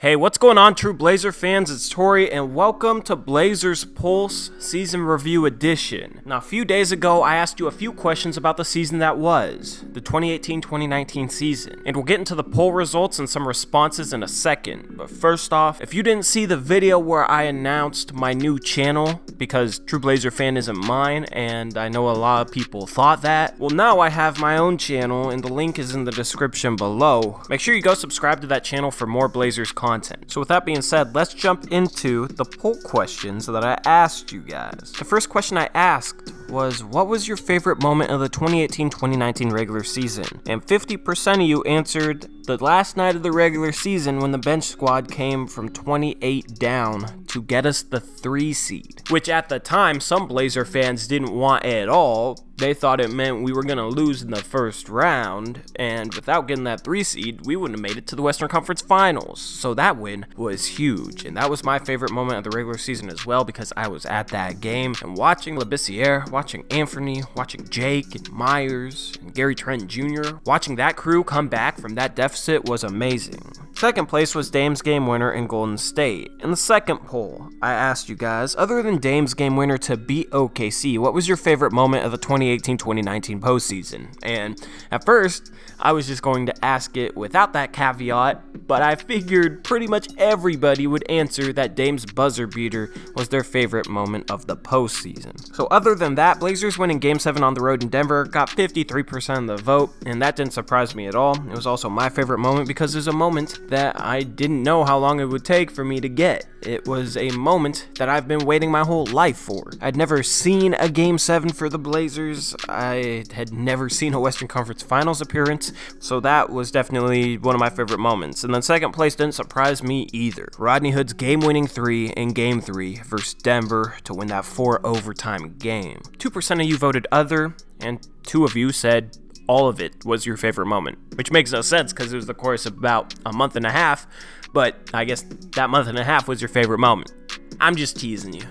Hey, what's going on, true Blazer fans? It's Tori, and welcome to Blazers Pulse Season Review Edition. Now, a few days ago, I asked you a few questions about the season that was, the 2018-2019 season, and we'll get into the poll results and some responses in a second. But first off, if you didn't see the video where I announced my new channel, because True Blazer Fan isn't mine, and I know a lot of people thought that, well, now I have my own channel, and the link is in the description below. Make sure you go subscribe to that channel for more Blazers content. So with that being said, let's jump into the poll questions that I asked you guys. The first question I asked was, what was your favorite moment of the 2018-2019 regular season? And 50% of you answered the last night of the regular season when the bench squad came from 28 down to get us the 3 seed, which at the time some Blazer fans didn't want at all. They thought it meant we were going to lose in the first round, and without getting that 3 seed, we wouldn't have made it to the Western Conference Finals. So that win was huge, and that was my favorite moment of the regular season as well, because I was at that game and watching Labissiere, watching Anthony, watching Jake and Myers and Gary Trent Jr. Watching that crew come back from that deficit was amazing. Second place was Dame's game winner in Golden State. In the second poll, I asked you guys, other than Dame's game winner to beat OKC, what was your favorite moment of the 2018-2019 postseason? And at first, I was just going to ask it without that caveat, but I figured pretty much everybody would answer that Dame's buzzer beater was their favorite moment of the postseason. So other than that, Blazers winning Game 7 on the road in Denver got 53% of the vote, and that didn't surprise me at all. It was also my favorite moment because it was a moment that I didn't know how long it would take for me to get. It was a moment that I've been waiting my whole life for. I'd never seen a Game 7 for the Blazers. I had never seen a Western Conference Finals appearance, so that was definitely one of my favorite moments. And then second place didn't surprise me either. Rodney Hood's game-winning 3 in Game 3 versus Denver to win that 4 overtime game. 2% of you voted other, and 2 of you said all of it was your favorite moment, which makes no sense because it was the course of about a month and a half, but I guess that month and a half was your favorite moment. I'm just teasing you.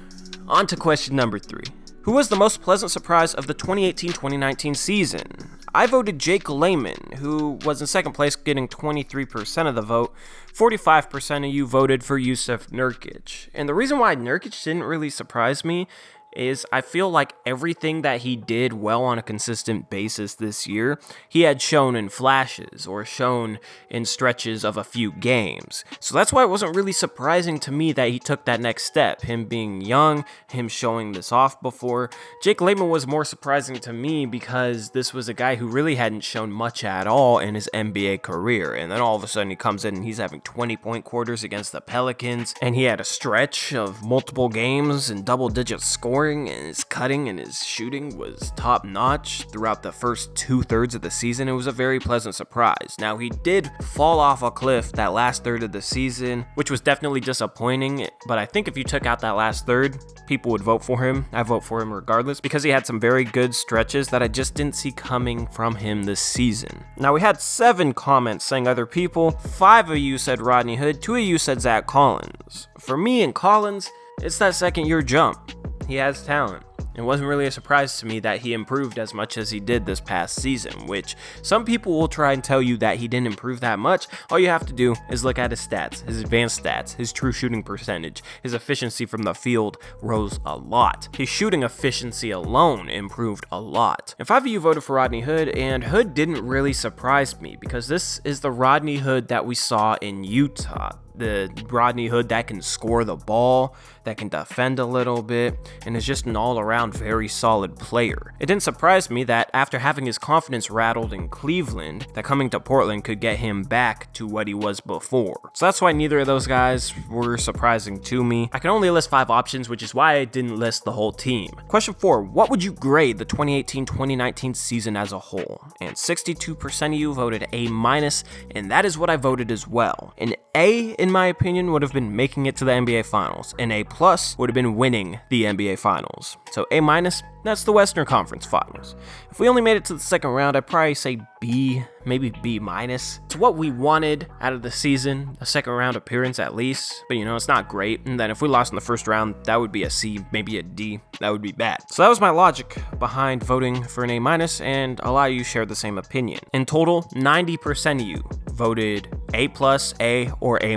On to question number 3. Who was the most pleasant surprise of the 2018-2019 season? I voted Jake Layman, who was in second place, getting 23% of the vote. 45% of you voted for Jusuf Nurkic. And the reason why Nurkic didn't really surprise me is I feel like everything that he did well on a consistent basis this year, he had shown in flashes or shown in stretches of a few games. So that's why it wasn't really surprising to me that he took that next step. Him being young, him showing this off before. Jake Layman was more surprising to me because this was a guy who really hadn't shown much at all in his NBA career. And then all of a sudden he comes in and he's having 20-point quarters against the Pelicans. And he had a stretch of multiple games and double-digit scoring. And his cutting and his shooting was top notch throughout the first 2/3 of the season. It was a very pleasant surprise. Now, he did fall off a cliff that last third of the season, which was definitely disappointing, but I think if you took out that last third, people would vote for him. I vote for him regardless because he had some very good stretches that I just didn't see coming from him this season. Now, we had 7 comments saying other people. 5 of you said Rodney Hood, 2 of you said Zach Collins. For me and Collins, it's that second-year jump. He has talent. It wasn't really a surprise to me that he improved as much as he did this past season, which some people will try and tell you that he didn't improve that much. All you have to do is look at his stats, his advanced stats, his true shooting percentage. His efficiency from the field rose a lot. His shooting efficiency alone improved a lot. And 5 of you voted for Rodney Hood, and Hood didn't really surprise me because this is the Rodney Hood that we saw in Utah. The Rodney Hood that can score the ball, that can defend a little bit, and is just an all-around very solid player. It didn't surprise me that after having his confidence rattled in Cleveland, that coming to Portland could get him back to what he was before. So that's why neither of those guys were surprising to me. I can only list 5 options, which is why I didn't list the whole team. Question 4, what would you grade the 2018-2019 season as a whole? And 62% of you voted A-, and that is what I voted as well. An A, in my opinion, would have been making it to the NBA Finals. An A+ would have been winning the NBA Finals. So A-, that's the Western Conference Finals. If we only made it to the second round, I'd probably say B, maybe B-. It's what we wanted out of the season, a second round appearance at least, but it's not great. And then if we lost in the first round, that would be a C, maybe a D. That would be bad. So that was my logic behind voting for an A-, and a lot of you shared the same opinion. In total, 90% of you voted A+, A, or A-.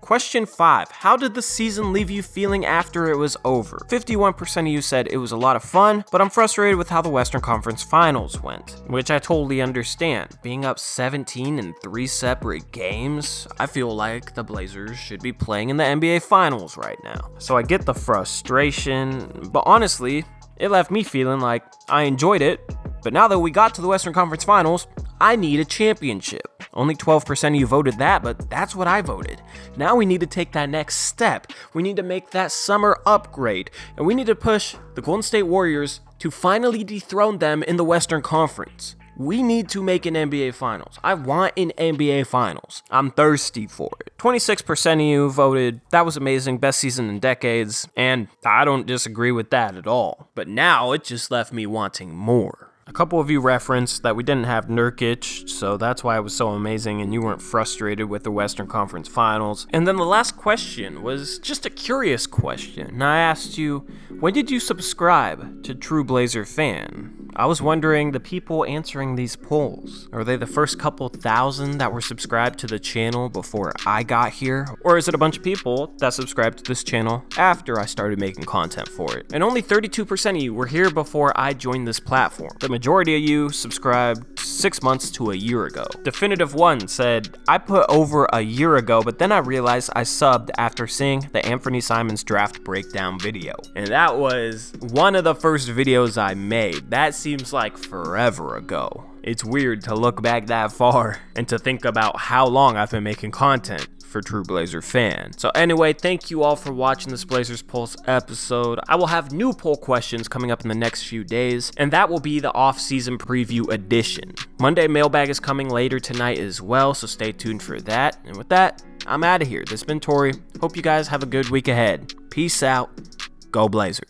Question 5. How did the season leave you feeling after it was over? 51% of you said it was a lot of fun, but I'm frustrated with how the Western Conference Finals went, which I totally understand. Being up 17 in 3 separate games, I feel like the Blazers should be playing in the NBA Finals right now. So I get the frustration, but honestly, it left me feeling like I enjoyed it, but now that we got to the Western Conference Finals, I need a championship. Only 12% of you voted that, but that's what I voted. Now we need to take that next step. We need to make that summer upgrade, and we need to push the Golden State Warriors to finally dethrone them in the Western Conference. We need to make an NBA Finals. I want an NBA Finals. I'm thirsty for it. 26% of you voted that was amazing, best season in decades, and I don't disagree with that at all. But now it just left me wanting more. A couple of you referenced that we didn't have Nurkic, so that's why it was so amazing and you weren't frustrated with the Western Conference Finals. And then the last question was just a curious question. And I asked you, when did you subscribe to True Blazer Fan? I was wondering, the people answering these polls, are they the first couple thousand that were subscribed to the channel before I got here? Or is it a bunch of people that subscribed to this channel after I started making content for it? And only 32% of you were here before I joined this platform. The majority of you subscribed 6 months to a year ago. Definitive One said, I put over a year ago, but then I realized I subbed after seeing the Anthony Simons draft breakdown video. And that was one of the first videos I made. That seems like forever ago. It's weird to look back that far and to think about how long I've been making content for True Blazer Fan. So anyway, thank you all for watching this Blazers Pulse episode. I will have new poll questions coming up in the next few days, and that will be the off-season preview edition. Monday mailbag is coming later tonight as well, so stay tuned for that. And with that, I'm out of here. This has been Tori. Hope you guys have a good week ahead. Peace out. Go Blazers.